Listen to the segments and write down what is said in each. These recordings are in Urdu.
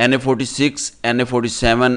NA46, NA47,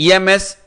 EMS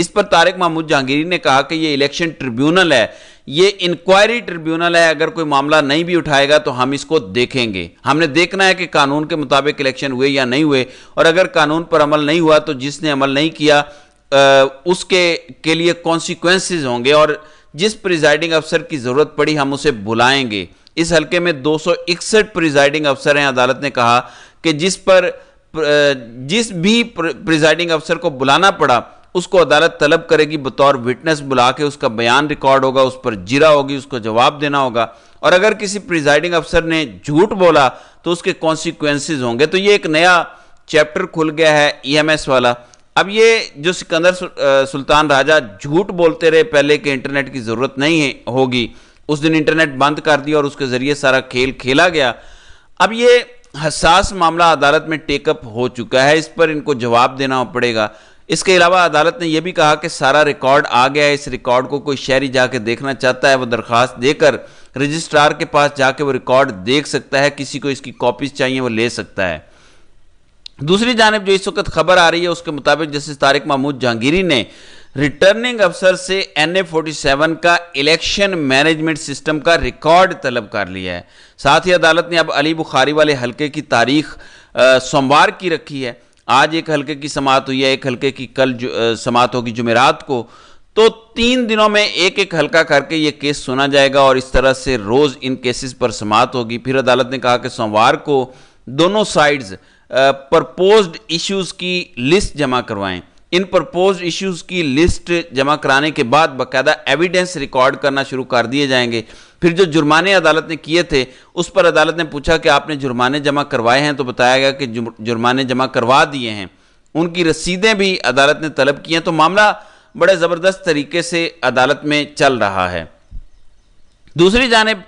اس پر طارق محمود جہانگیری نے کہا کہ یہ الیکشن ٹریبیونل ہے، یہ انکوائری ٹریبیونل ہے، اگر کوئی معاملہ نہیں بھی اٹھائے گا تو ہم اس کو دیکھیں گے، ہم نے دیکھنا ہے کہ قانون کے مطابق الیکشن ہوئے یا نہیں ہوئے، اور اگر قانون پر عمل نہیں ہوا تو جس نے عمل نہیں کیا اس کے لیے کانسیکوینسز ہوں گے، اور جس پریزائڈنگ افسر کی ضرورت پڑی ہم اسے بلائیں گے۔ اس حلقے میں 261 پریزائڈنگ افسر ہیں۔ عدالت نے کہا کہ جس بھی پریزائڈنگ افسر کو بلانا پڑا اس کو عدالت طلب کرے گی، بطور وٹنس بلا کے اس کا بیان ریکارڈ ہوگا، اس پر جرا ہوگی، اس کو جواب دینا ہوگا، اور اگر کسی پریزائڈنگ افسر نے جھوٹ بولا تو اس کے کانسیکوینسز ہوں گے۔ تو یہ ایک نیا چیپٹر کھل گیا ہے ای ایم ایس والا۔ اب یہ جو سکندر سلطان راجہ جھوٹ بولتے رہے پہلے کہ انٹرنیٹ کی ضرورت نہیں ہوگی، اس دن انٹرنیٹ بند کر دیا اور اس کے ذریعے سارا کھیل کھیلا گیا۔ اب یہ حساس معاملہ عدالت میں ٹیک اپ ہو چکا ہے، اس پر ان کو جواب دینا پڑے گا۔ اس کے علاوہ عدالت نے یہ بھی کہا کہ سارا ریکارڈ آ گیا ہے، اس ریکارڈ کو کوئی شہری جا کے دیکھنا چاہتا ہے وہ درخواست دے کر رجسٹرار کے پاس جا کے وہ ریکارڈ دیکھ سکتا ہے، کسی کو اس کی کاپیز چاہیے وہ لے سکتا ہے۔ دوسری جانب جو اس وقت خبر آ رہی ہے اس کے مطابق جسٹس طارق محمود جہانگیری نے ریٹرننگ افسر سے NA-47 کا الیکشن مینجمنٹ سسٹم کا ریکارڈ طلب کر لیا ہے۔ ساتھ ہی عدالت نے اب علی بخاری والے حلقے کی تاریخ سوموار کی رکھی ہے۔ آج ایک حلقے کی سماعت ہوئی ہے، ایک حلقے کی کل سماعت ہوگی جمعرات کو، تو 3 دنوں میں ایک حلقہ کر کے یہ کیس سنا جائے گا، اور اس طرح سے روز ان کیسز پر سماعت ہوگی۔ پھر عدالت نے کہا کہ سوموار کو دونوں سائیڈز پرپوزڈ ایشوز کی لسٹ جمع کروائیں۔ ان پرپوزڈ ایشوز کی لسٹ جمع کرانے کے بعد باقاعدہ ایویڈنس ریکارڈ کرنا شروع کر دیے جائیں گے۔ پھر جو جرمانے عدالت نے کیے تھے اس پر عدالت نے پوچھا کہ آپ نے جرمانے جمع کروائے ہیں، تو بتایا گیا کہ جرمانے جمع کروا دیے ہیں، ان کی رسیدیں بھی عدالت نے طلب کی ہیں۔ تو معاملہ بڑے زبردست طریقے سے عدالت میں چل رہا ہے۔ دوسری جانب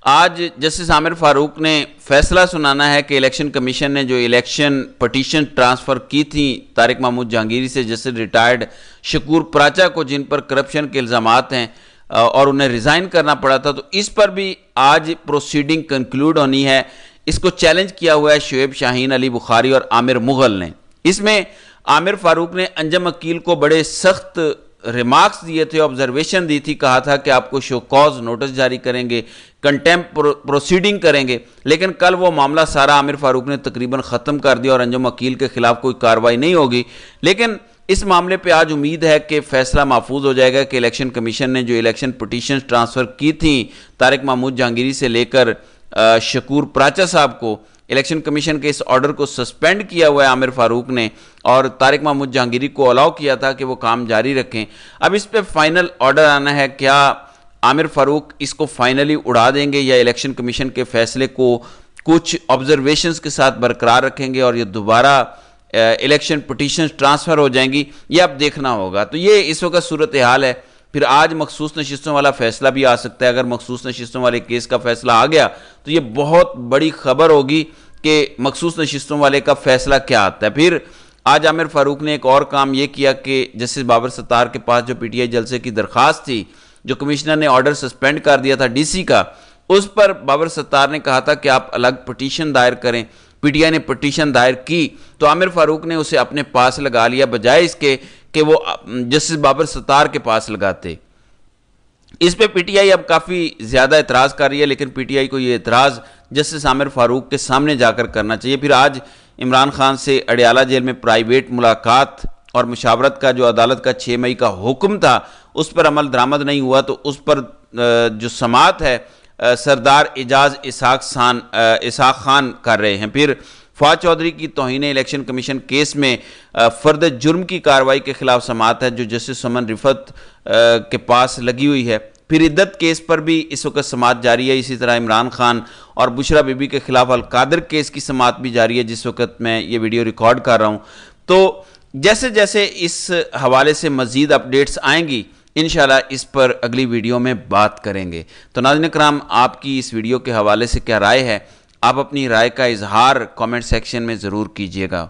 آج جسٹس عامر فاروق نے فیصلہ سنانا ہے کہ الیکشن کمیشن نے جو الیکشن پٹیشن ٹرانسفر کی تھی طارق محمود جہانگیری سے جسٹس ریٹائرڈ شکور پراچا کو، جن پر کرپشن کے الزامات ہیں اور انہیں ریزائن کرنا پڑا تھا، تو اس پر بھی آج پروسیڈنگ کنکلوڈ ہونی ہے۔ اس کو چیلنج کیا ہوا ہے شعیب شاہین، علی بخاری اور عامر مغل نے۔ اس میں عامر فاروق نے انجم عقیل کو بڑے سخت ریمارکس دیے تھے، آبزرویشن دی تھی، کہا تھا کہ آپ کو شو کاز نوٹس جاری کریں گے، کنٹیمپٹ پروسیڈنگ کریں گے، لیکن کل وہ معاملہ سارا عامر فاروق نے تقریباً ختم کر دیا اور انجم عقیل کے خلاف کوئی کارروائی نہیں ہوگی۔ لیکن اس معاملے پہ آج امید ہے کہ فیصلہ محفوظ ہو جائے گا کہ الیکشن کمیشن نے جو الیکشن پٹیشن ٹرانسفر کی تھیں طارق محمود جہانگیری سے لے کر شکور پراچا صاحب کو، الیکشن کمیشن کے اس آرڈر کو سسپینڈ کیا ہوا ہے عامر فاروق نے، اور طارق محمود جہانگیری کو الاؤ کیا تھا کہ وہ کام جاری رکھیں۔ اب اس پہ فائنل آرڈر آنا ہے، کیا عامر فاروق اس کو فائنلی اڑا دیں گے یا الیکشن کمیشن کے فیصلے کو کچھ آبزرویشنز کے ساتھ برقرار رکھیں گے اور یہ دوبارہ الیکشن پٹیشن ٹرانسفر ہو جائیں گی، یہ اب دیکھنا ہوگا۔ تو یہ اس وقت صورتحال ہے۔ پھر آج مخصوص نشستوں والا فیصلہ بھی آ سکتا ہے۔ اگر مخصوص نشستوں والے کیس کا فیصلہ آ گیا تو یہ بہت بڑی خبر ہوگی کہ مخصوص نشستوں والے کا فیصلہ کیا آتا ہے۔ پھر آج عامر فاروق نے ایک اور کام یہ کیا کہ جسٹس بابر ستار کے پاس جو پی ٹی آئی جلسے کی درخواست تھی، جو کمشنر نے آرڈر سسپینڈ کر دیا تھا ڈی سی کا، اس پر بابر ستار نے کہا تھا کہ آپ الگ پٹیشن دائر کریں۔ پی ٹی آئی نے پٹیشن دائر کی تو عامر فاروق نے اسے اپنے پاس لگا لیا، بجائے اس کے کہ وہ جسٹس بابر ستار کے پاس لگاتے۔ اس پہ پی ٹی آئی اب کافی زیادہ اعتراض کر رہی ہے، لیکن پی ٹی آئی کو یہ اعتراض جسٹس عامر فاروق کے سامنے جا کر کرنا چاہیے۔ پھر آج عمران خان سے اڈیالہ جیل میں پرائیویٹ ملاقات اور مشاورت کا جو عدالت کا 6 مئی کا حکم تھا اس پر عمل درآمد نہیں ہوا، تو اس پر جو سماعت ہے سردار اعجاز اسحاق خان کر رہے ہیں۔ پھر فواد چودھری کی توہین الیکشن کمیشن کیس میں فرد جرم کی کارروائی کے خلاف سماعت ہے جو جسٹس سمن رفت کے پاس لگی ہوئی ہے۔ پھر عدت کیس پر بھی اس وقت سماعت جاری ہے۔ اسی طرح عمران خان اور بشرا بی بی کے خلاف القادر کیس کی سماعت بھی جاری ہے جس وقت میں یہ ویڈیو ریکارڈ کر رہا ہوں۔ تو جیسے جیسے اس حوالے سے مزید اپڈیٹس آئیں گی انشاءاللہ اس پر اگلی ویڈیو میں بات کریں گے۔ تو ناظرین کرام، آپ کی اس ویڈیو کے حوالے سے کیا رائے ہے؟ آپ اپنی رائے کا اظہار کامنٹ سیکشن میں ضرور کیجیے گا۔